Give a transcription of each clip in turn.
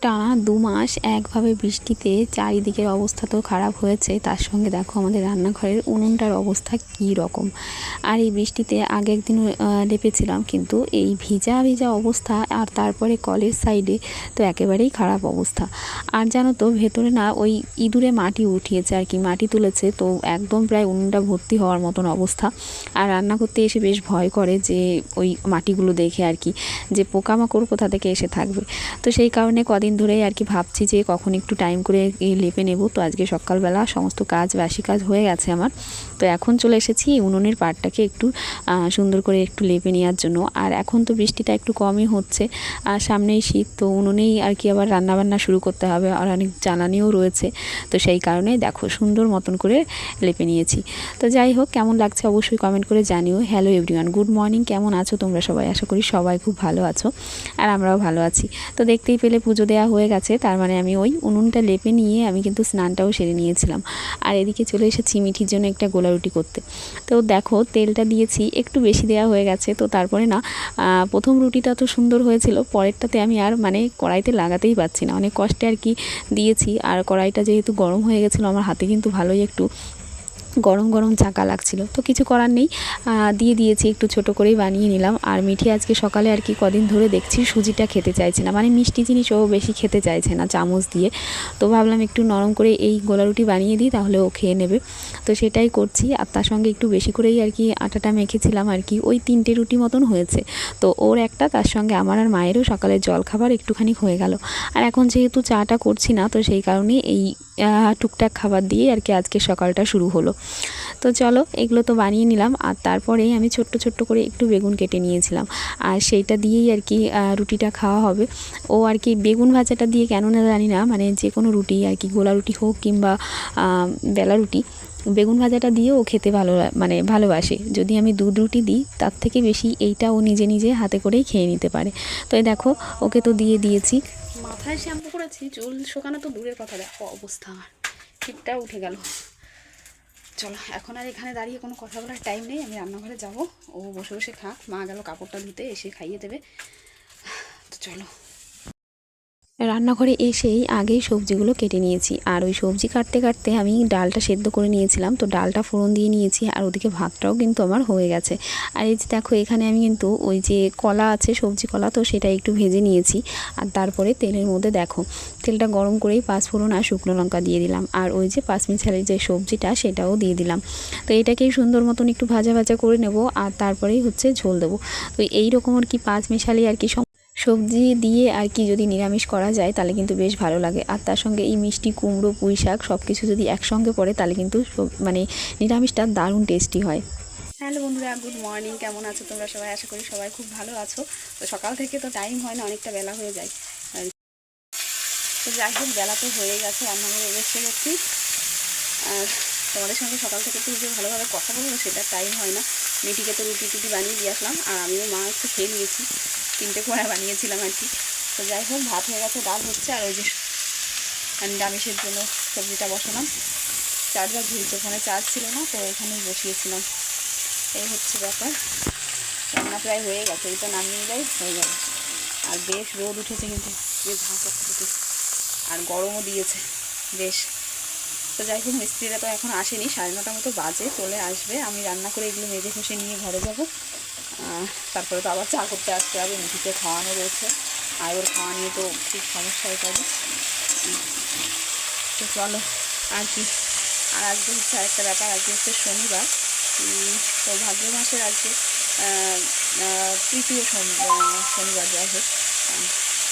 টানা 2 মাস একভাবে বৃষ্টিতে চারিদিকের অবস্থা তো খারাপ হয়েছে, তার সঙ্গে দেখো আমাদের রান্নাঘরের উনুনটার অবস্থা কী রকম। আর এই বৃষ্টিতে আগের দিন লেপেছিলাম, কিন্তু এই ভিজা ভিজা অবস্থা, আর তারপরে কলের সাইডে তো একেবারেই খারাপ অবস্থা। আর জানো তো ভেতরে না ওই ইঁদুরে মাটি উঠিয়েছে আর কি, মাটি তুলেছে, তো একদম প্রায় উনুনটা ভর্তি হওয়ার মতন অবস্থা। আর রান্না করতে এসে বেশ ভয় করে যে ওই মাটিগুলো দেখে আর কি, যে পোকামাকড় কোথা থেকে এসে থাকবে। তো সেই কারণে কদিন ধরেই আর কি ভাবছি যে কখন একটু টাইম করে লেপে নেব। তো আজকে সকালবেলা সমস্ত কাজ, বাসি কাজ হয়ে গেছে আমার। তো এখন চলে এসেছি উনুনের পাড়টাকে একটু সুন্দর করে একটু লেপে নেওয়ার জন্য। আর এখন তো বৃষ্টিটা একটু কমই হচ্ছে, আর সামনেই শীত, তো উনুনেই আর কি আবার রান্নাবান্না শুরু করতে হবে, আর অনেক জ্বালানিও রয়েছে। তো সেই কারণে দেখো সুন্দর মতন করে লেপে নিয়েছি। তো যাই হোক, কেমন লাগছে অবশ্যই কমেন্ট করে জানিও। হ্যালো এভরিওয়ান, গুড মর্নিং, কেমন আছো তোমরা সবাই? আশা করি সবাই খুব ভালো আছো, আর আমরাও ভালো আছি। তো দেখতেই পেলে পুজো দেওয়া হয়ে গেছে, তার মানে আমি ওই উনুনটা লেপে নিয়ে আমি কিন্তু স্নানটাও সেরে নিয়েছিলাম। আর এদিকে চলে এসেছি মিঠির জন্য একটা গোলা রুটি করতে। তো দেখো তেলটা দিয়েছি একটু বেশি দেওয়া হয়ে গেছে। তো তারপরে না প্রথম রুটিটা তো সুন্দর হয়েছিল, পরেরটাতে আমি আর মানে কড়াইতে লাগাতেই পারছি না, অনেক কষ্টে আর কি দিয়েছি। আর কড়াইটা যেহেতু গরম হয়ে গেছিলো, আমার হাতে কিন্তু ভালোই একটু গরম গরম চাকা লাগছিল। তো কিছু করার নেই, দিয়ে দিয়েছি, একটু ছোট করেই বানিয়ে নিলাম। আর মিঠি আজকে সকালে আর কি কদিন ধরে দেখছি সুজিটা খেতে চাইছে না, মানে মিষ্টি জিনিস ও বেশি খেতে চাইছে না চামচ দিয়ে। তো ভাবলাম একটু নরম করে এই গোলা রুটি বানিয়ে দিই, তাহলে ও খেয়ে নেবে। তো সেটাই করছি। আর তার সঙ্গে একটু বেশি করেই আর কি আটাটা মেখেছিলাম আর কি, ওই 3টে রুটি মতন হয়েছে। তো ওর একটা, তার সঙ্গে আমার আর মায়েরও সকালের জলখাবার একটুখানি হয়ে গেল। আর এখন যেহেতু চাটা করছি না, তো সেই কারণে এই টুকটাক খাবার দিয়ে আর কি আজকে সকালটা শুরু হলো। তো চলো এগুলো তো বানিয়ে নিলাম। আর তারপরে আমি ছোট্ট ছোট্ট করে একটু বেগুন কেটে নিয়েছিলাম, আর সেইটা দিয়েই আর কি রুটিটা খাওয়া হবে। ও আর কি বেগুন ভাজাটা দিয়ে কেন না জানি না, মানে যে কোনো রুটি আর কি, গোলা রুটি হোক কিংবা বেলা রুটি, বেগুন ভাজাটা দিয়েও ও খেতে মানে ভালোবাসে। যদি আমি দুধ রুটি দিই, তার থেকে বেশি এইটা ও নিজে নিজে হাতে করেই খেয়ে নিতে পারে। তো এই দেখো ওকে তো দিয়ে দিয়েছি। মাথায় শ্যাম্পু করেছি, চুল শোকানো তো দূরের কথা, দেখো অবস্থা আমার টিপটা উঠে গেল। চলো এখন আর এখানে দাঁড়িয়ে কোনো কথা বলার টাইম নেই, আমি রান্নাঘরে যাব। ও বসে বসে খাক, মা গেল কাপড়টা ধুতে, এসে খাইয়ে দেবে। তো চলো। রান্নাঘরে এসেই আগেই সবজিগুলো কেটে নিয়েছি, আর ওই সবজি কাটতে কাটতে আমি ডালটা সেদ্ধ করে নিয়েছিলাম। তো ডালটা ফোড়ন দিয়ে নিয়েছি, আর ওদিকে ভাতটাও কিন্তু আমার হয়ে গেছে। আর এই যে দেখো এখানে আমি কিন্তু ওই যে কলা আছে, সবজি কলা, তো সেটা একটু ভেজে নিয়েছি। আর তারপরে তেলের মধ্যে দেখো তেলটা গরম করেই পাঁচফোড়ন আর শুকনো লঙ্কা দিয়ে দিলাম, আর ওই যে পাঁচমিশালির যে সবজিটা সেটাও দিয়ে দিলাম। তো এটাকেই সুন্দর মতন একটু ভাজা ভাজা করে নেব, আর তারপরেই হচ্ছে ঝোল দেবো। তো এইরকম আর কি পাঁচমিশালি আর কি সবজি দিয়ে আর কি যদি নিরামিষ করা যায় তাহলে কিন্তু বেশ ভালো লাগে। আর তার সঙ্গে এই মিষ্টি কুমড়ো, পুঁই শাক সব কিছু যদি একসঙ্গে পড়ে তাহলে কিন্তু মানে নিরামিষটা দারুণ টেস্টি হয়। হ্যালো বন্ধুরা, গুড মর্নিং, কেমন আছো তোমরা সবাই? আশা করি সবাই খুব ভালো আছো। তো সকাল থেকে তো টাইম হয় না, অনেকটা বেলা হয়ে যায়। তো যাই হোক, বেলা তো হয়ে গেছে, রান্নাঘরে এসে গেছি। আর তোমাদের সঙ্গে সকাল থেকে একটু যে ভালোভাবে কথা বলবো সেটা টাইম হয় না। মেয়েটিকে তো রুটি টুটি বানিয়ে দিয়ে আসলাম, আর আমিও মা একটু খেয়ে নিয়েছি, 3টে কোয়া বানিয়েছিলাম আর কি। তো যাই হোক, ভাত হয়ে গেছে, ডাল হচ্ছে, আর ওই যে নিরামিষের জন্য সবজিটা বসালাম। চার্জার ঝুলছে, ওখানে চার্জ ছিল না, তো এখানেই বসিয়েছিলাম। এই হচ্ছে ব্যাপার। রান্না প্রায় হয়ে গেছে, এটা নামিয়ে নিলেই হয়ে যাবে। আর বেশ রোদ উঠেছে, কিন্তু বেশ ঝাঁক উঠেছে, আর গরমও দিয়েছে বেশ। তো যাই হোক, মিস্ত্রিরা তো এখন আসেনি, 9:30 মতো বাজে, চলে আসবে। আমি রান্না করে এগুলো মেজে ঘষে নিয়ে ঘরে যাব। তারপরে তো আবার চা করতে আসতে হবে, মিঠিকে খাওয়ানো রয়েছে, আর ওর খাওয়া নিয়ে তো খুব সমস্যা হয়ে যাবে। তো চলো আর কি। আর আজকে হচ্ছে আরেকটা ব্যাপার, আজকে হচ্ছে শনিবার। তো ভাদ্র মাসের আজকে তৃতীয় শনিবার, যাই হোক।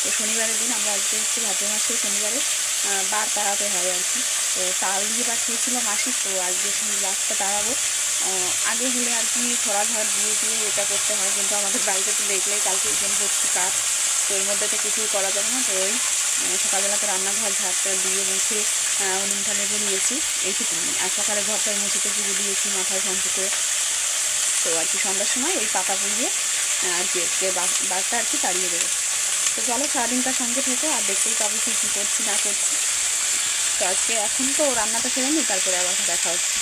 তো শনিবারের দিন আমরা আজকে হচ্ছে ভাদ্র মাসের শনিবারে বার তাড়াতে হবে আর কি। তো তাল দিয়ে পাঠিয়েছিল মাসি, তো আজকে সেই বারটা তাড়াবো। আগে হলে আর কি ঘর দিয়ে দিয়ে এটা করতে হয়, কিন্তু আমাদের বাড়িতে তো দেখলেই কালকে এখানে হচ্ছে কাজ, তো এর মধ্যে তো কিছুই করা যাবে না। তো ওই সকালবেলাতে রান্নাঘর ঝাড়টা দিয়ে মুছে উনুনটা লেগে দিয়েছি, এইটুকু। আর সকালে ঘরটার মুছেতে পুজো দিয়েছি মাথায় শ্যাম্পু করে। তো আর কি সন্ধ্যার সময় ওই পাতা পুড়িয়ে আর কি বারটা আর কি তাড়িয়ে দেবে। তো চলো সারাদিনটার সঙ্গে থেকো, আর দেখতেই পাবো কী করছি না করছি। তো আজকে এখন তো রান্নাটা সেরে নিই, তারপরে আবার দেখা হচ্ছে।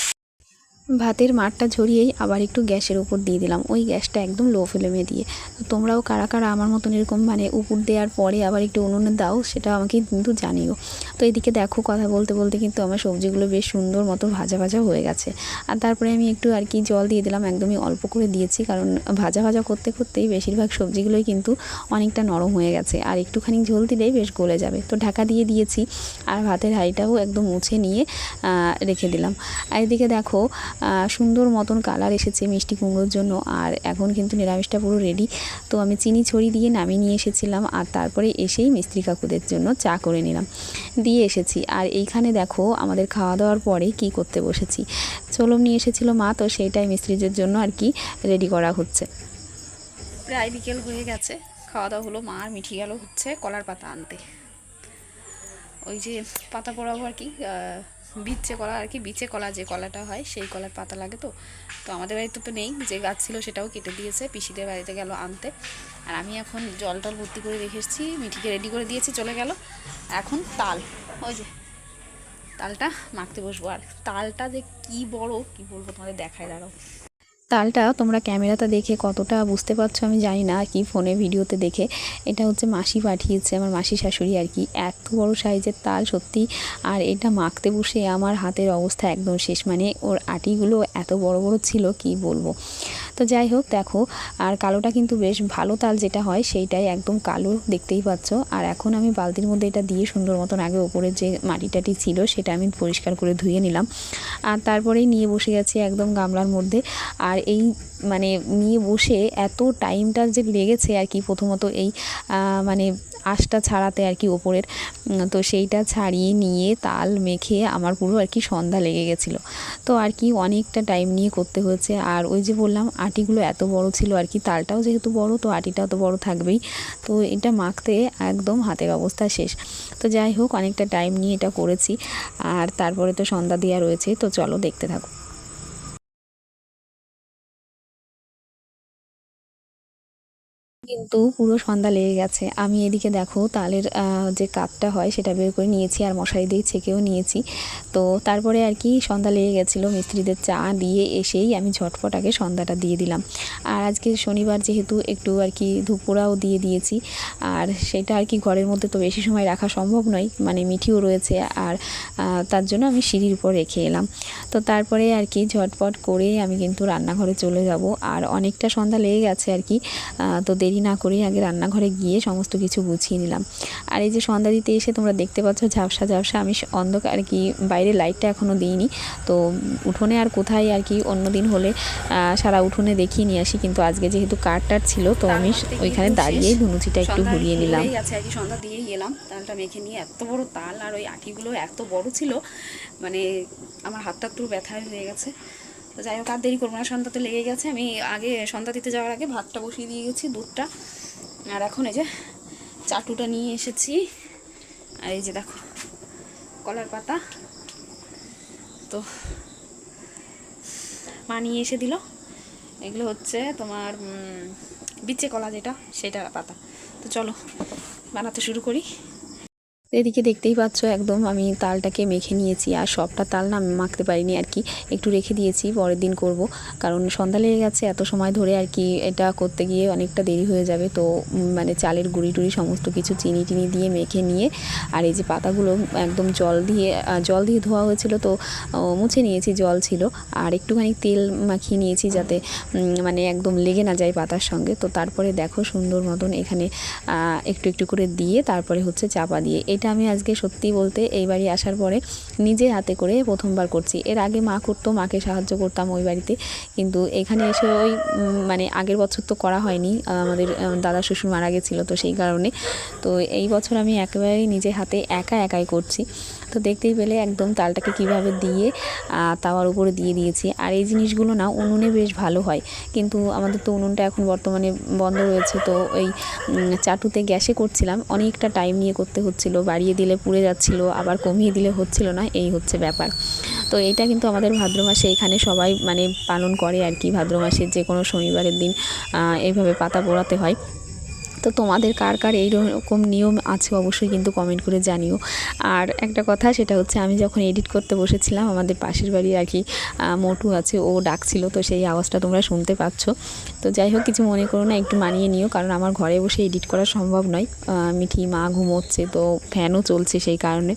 ভাতের মারটা ঝরিয়েই আবার একটু গ্যাসের উপর দিয়ে দিলাম, ওই গ্যাসটা একদম লো ফ্লেমে দিয়ে। তো তোমরাও কারা কারা আমার মতন এরকম মানে উপর দেওয়ার পরে আবার একটু উনুনে দাও, সেটা আমাকে কিন্তু জানিও। তো এদিকে দেখো কথা বলতে বলতে কিন্তু আমার সবজিগুলো বেশ সুন্দর মতো ভাজা ভাজা হয়ে গেছে। আর তারপরে আমি একটু আর কি জল দিয়ে দিলাম, একদমই অল্প করে দিয়েছি, কারণ ভাজা ভাজা করতে করতেই বেশিরভাগ সবজিগুলোই কিন্তু অনেকটা নরম হয়ে গেছে, আর একটুখানি ঝোল দিলেই বেশ গলে যাবে। তো ঢাকা দিয়ে দিয়েছি আর ভাতের হাঁড়িটাও একদম মুছে নিয়ে রেখে দিলাম। আর এদিকে দেখো সুন্দর মতন কালার এসেছে মিষ্টি কুমড়োর জন্য। আর এখন কিন্তু নিরামিষটা পুরো রেডি। তো আমি চিনি ছড়ি দিয়ে নামিয়ে নিয়ে এসেছিলাম, আর তারপরে এসেই মিস্ত্রি কাকুদের জন্য চা করে নিলাম, দিয়ে এসেছি। আর এইখানে দেখো আমাদের খাওয়া দাওয়ার পরে কি করতে বসেছি, চলম নিয়ে এসেছিলো মা, তো সেইটাই মিস্ত্রিদের জন্য আর কি রেডি করা হচ্ছে। প্রায় বিকেল হয়ে গেছে, খাওয়া দাওয়া হলো, মা আর মিঠি গেল হচ্ছে কলার পাতা আনতে। ওই যে পাতা পড়াবো আর কি, বিচে কলা আর কি, বিচে কলা যে কলাটা হয় সেই কলার পাতা লাগে। তো তো আমাদের বাড়িতে তো নেই, যে গাছ ছিল সেটাও কেটে দিয়েছে, পিসিদের বাড়িতে গেল আনতে। আর আমি এখন জল টল ভর্তি করে রেখে এসেছি, মিঠিকে রেডি করে দিয়েছি, চলে গেল। এখন তাল, ওই যে তালটা মাখতে বসবো। আর তালটা যে কি বড় কি বলবো তোমাদের, দেখায় দাঁড়াও। তালটা তোমরা ক্যামেরাতে দেখে কতটা বুঝতে পারছো আমি জানি না, কি ফোনে ভিডিওতে দেখে। এটা হচ্ছে মাসি পাঠিয়েছে, আমার মাসি শাশুড়ি আর কি, এত বড় সাইজের তাল সত্যি। আর এটা মাখতে বসে আমার হাতের অবস্থা একদম শেষ, মানে ওর আটিগুলো এত বড় বড় ছিল কি বলবো। তো যাই হোক দেখো, আর কালোটা কিন্তু বেশ ভালো তাল যেটা হয় সেইটাই একদম কালো দেখতেই পাচ্ছ। আর এখন আমি বালতির মধ্যে এটা দিয়ে সুন্দর মতন, আগে ওপরে যে মাটি টাটি ছিল সেটা আমি পরিষ্কার করে ধুয়ে নিলাম, আর তারপরেই নিয়ে বসে গেছি একদম গামলার মধ্যে। আর এই মানে নিয়ে বসে এত টাইমটা যে লেগেছে আর কি, প্রথমত এই মানে আঁশটা ছাড়াতে আর কি ওপরের, তো সেইটা ছাড়িয়ে নিয়ে তাল মেখে আমার পুরো আর কি সন্ধ্যা লেগে গেছিলো। তো আর কি অনেকটা টাইম নিয়ে করতে হয়েছে। আর ওই যে বললাম আটিগুলো এত বড় ছিল আর কি, তালটাও যেহেতু বড় তো আটিটাও তো বড় থাকবেই। তো এটা মাখতে একদম হাতের অবস্থা শেষ। তো যাই হোক অনেকটা টাইম নিয়ে এটা করেছি। আর তারপরে তো সন্ধ্যা দেওয়া রয়েছে, তো চলো দেখতে থাকো। কিন্তু পুরো সন্ধ্যা লেগে গেছে। আমি এদিকে দেখো তালের যে কাতটা হয় সেটা বের করে নিয়েছি, আর মশারি দিয়ে ছেঁকেও নিয়েছি। তো তারপরে আর কি সন্ধ্যা লেগে গেছিলো, মিস্ত্রিদের চা দিয়ে এসেই আমি ঝটপট আগে সন্ধ্যাটা দিয়ে দিলাম। আর আজকে শনিবার যেহেতু একটু আর কি ধূপোড়াও দিয়ে দিয়েছি। আর সেটা আর কি ঘরের মধ্যে তো বেশি সময় রাখা সম্ভব নয়, মানে মিঠিও রয়েছে, আর তার জন্য আমি সিঁড়ির উপর রেখে এলাম। তো তারপরে আর কি ঝটপট করে আমি কিন্তু রান্নাঘরে চলে যাব। আর অনেকটা সন্ধ্যা লেগে গেছে আর কি, তো দেরি না করেই আগে রান্নাঘরে গিয়ে সমস্ত কিছু গুছিয়ে নিলাম। আর এই যে সন্ধ্যা দিতে এসে তোমরা দেখতে পাচ্ছ ঝাপসা ঝাপসা, আমি অন্ধকার আর কি, বাইরে লাইটটা এখনও দিইনি। তো উঠোনে আর কোথায় আর কি অন্য দিন হলে সারা উঠোনে দেখিয়ে নিয়ে আসি, কিন্তু আজকে যেহেতু কাঠটার ছিল তো আমি ওইখানে দাঁড়িয়েই ধুনুচিটা একটু ঘুরিয়ে নিলাম। আছে আর কি, সন্ধ্যা দিয়েই এলাম, তালটা মেখে নিয়ে। এত বড় তাল আর ওই আটিগুলো এত বড় ছিল, মানে আমার হাতটা একটু ব্যথা হয়ে গেছে। তো যাই হোক আর দেরি করবো না, সন্ধ্যা তো লেগে গেছে। আমি আগে সন্ধ্যা দিতে যাওয়ার আগে ভাতটা বসিয়ে দিয়ে গেছি, দুধটা। আর এখন এই যে চাটুটা নিয়ে এসেছি, আর এই যে দেখো কলার পাতা, তো মা নিয়ে এসে দিল। এগুলো হচ্ছে তোমার বিচে কলা যেটা, সেটার পাতা। তো চলো বানাতে শুরু করি। এদিকে দেখতেই পাচ্ছ একদম আমি তালটাকে মেখে নিয়েছি, আর সবটা তাল না মাখতে পারিনি আর কি, একটু রেখে দিয়েছি পরের দিন করব, কারণ সন্ধ্যা লেগে গেছে এত সময় ধরে আর কি, এটা করতে গিয়ে অনেকটা দেরি হয়ে যাবে। তো মানে চালের গুঁড়ি টুড়ি সমস্ত কিছু চিনি টিনি দিয়ে মেখে নিয়ে, আর এই যে পাতাগুলো একদম জল দিয়ে ধোয়া হয়েছিল, তো মুছে নিয়েছি, জল ছিল। আর একটুখানি তেল মাখিয়ে নিয়েছি যাতে মানে একদম লেগে না যায় পাতার সঙ্গে। তো তারপরে দেখো সুন্দর মতন এখানে একটু একটু করে দিয়ে তারপরে হচ্ছে চাপা দিয়ে, এটা আমি আজকে সত্যি বলতে এই বাড়ি আসার পরে নিজে হাতে করে প্রথমবার করছি। এর আগে মা করতো, মাকে সাহায্য করতাম ওই বাড়িতে, কিন্তু এখানে এসে ওই মানে আগের বছর তো করা হয়নি, আমাদের দাদা শ্বশুর মারা গেছিলো, তো সেই কারণে তো এই বছর আমি একেবারেই নিজে হাতে একাই করছি। তো দেখতেই পেলে একদম তালটাকে কিভাবে দিয়ে তাওয়ার উপরে দিয়ে দিয়েছি। আর এই জিনিসগুলো না উনুনে বেশ ভালো হয়, কিন্তু আমাদের তো উনুনটা এখন বর্তমানে বন্ধ রয়েছে। তো ওই চাটুতে গ্যাসে করছিলাম, অনেকটা টাইম নিয়ে করতে হচ্ছিলো, বাড়িয়ে দিলে পুড়ে যাচ্ছিলো, আবার কমিয়ে দিলে হচ্ছিল না, এই হচ্ছে ব্যাপার। তো এটা কিন্তু আমাদের ভাদ্র মাসে এখানে সবাই মানে পালন করে আর কি, ভাদ্র মাসের যে কোনো শনিবারের দিন এইভাবে পাতা পোড়াতে হয়। তো তো তোমাদের কার কার এইরকম নিয়ম আছে অবশ্যই কিন্তু কমেন্ট করে জানিও। আর একটা কথা, সেটা হচ্ছে আমি যখন এডিট করতে বসেছিলাম, আমাদের পাশের বাড়ি আর কি মোটু আছে, ও ডাকছিল, তো সেই আওয়াজটা তোমরা শুনতে পাচ্ছ। তো যাই হোক, কিছু মনে করো না, একটু মানিয়ে নিও, কারণ আমার ঘরে বসে এডিট করা সম্ভব নয়। মিঠি মা ঘুমোচ্ছে, তো ফ্যানও চলছে সেই কারণে।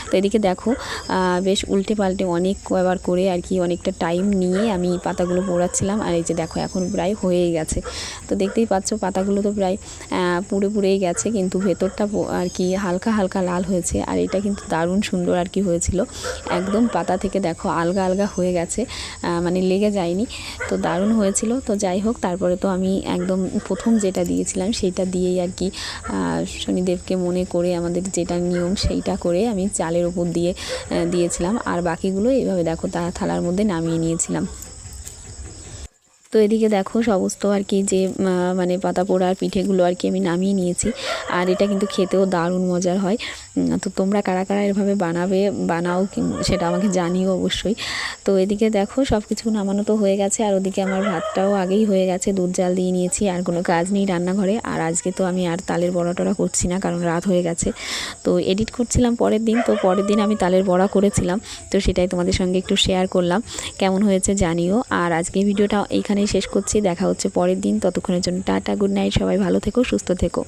তো এদিকে দেখো বেশ উল্টে পাল্টে অনেক কবার করে আর কি অনেকটা টাইম নিয়ে আমি পাতাগুলো পোড়াচ্ছিলাম। আর এই যে দেখো এখন প্রায় হয়েই গেছে। তো দেখতেই পাচ্ছ পাতাগুলো তো প্রায় পুড়েই গেছে, কিন্তু ভেতরটা আর কি হালকা হালকা লাল হয়েছে। আর এটা কিন্তু দারুণ সুন্দর আর কি হয়েছিল, একদম পাতা থেকে দেখো আলগা আলগা হয়ে গেছে, মানে লেগে যায়নি। তো দারুণ হয়েছিল। তো যাই হোক, তারপরে তো আমি একদম প্রথম যেটা দিয়েছিলাম সেইটা দিয়েই আর কি শনিদেবকে মনে করে আমাদের যেটা নিয়ম সেইটা করে আমি চালের উপর দিয়েছিলাম। আর বাকিগুলো এইভাবে দেখো থালার মধ্যে নামিয়ে নিয়েছিলাম। তো এদিকে দেখো সমস্ত আর কি যে মানে পাতা পোড়ার পিঠেগুলো আর কি আমি নামিয়ে নিয়েছি। আর এটা কিন্তু খেতেও দারুণ মজার হয়। তো তোমরা কারা কারা এভাবে বানাও সেটা আমাকে জানিও অবশ্যই। তো এদিকে দেখো সব কিছু নামানো তো হয়ে গেছে, আর ওদিকে আমার ভাতটাও আগেই হয়ে গেছে, দুধ জাল দিয়ে নিয়েছি, আর কোনো কাজ নেই রান্নাঘরে। আর আজকে তো আমি আর তালের বড়া টড়া করছি না, কারণ রাত হয়ে গেছে। তো এডিট করছিলাম পরের দিন, তো পরের দিন আমি তালের বড়া করেছিলাম, তো সেটাই তোমাদের সঙ্গে একটু শেয়ার করলাম, কেমন হয়েছে জানিও। আর আজকে ভিডিওটা এইখানেই শেষ করছি, দেখা হচ্ছে পরের দিন। ততক্ষণের জন্য টাটা, গুড নাইট, সবাই ভালো থেকো, সুস্থ থেকো।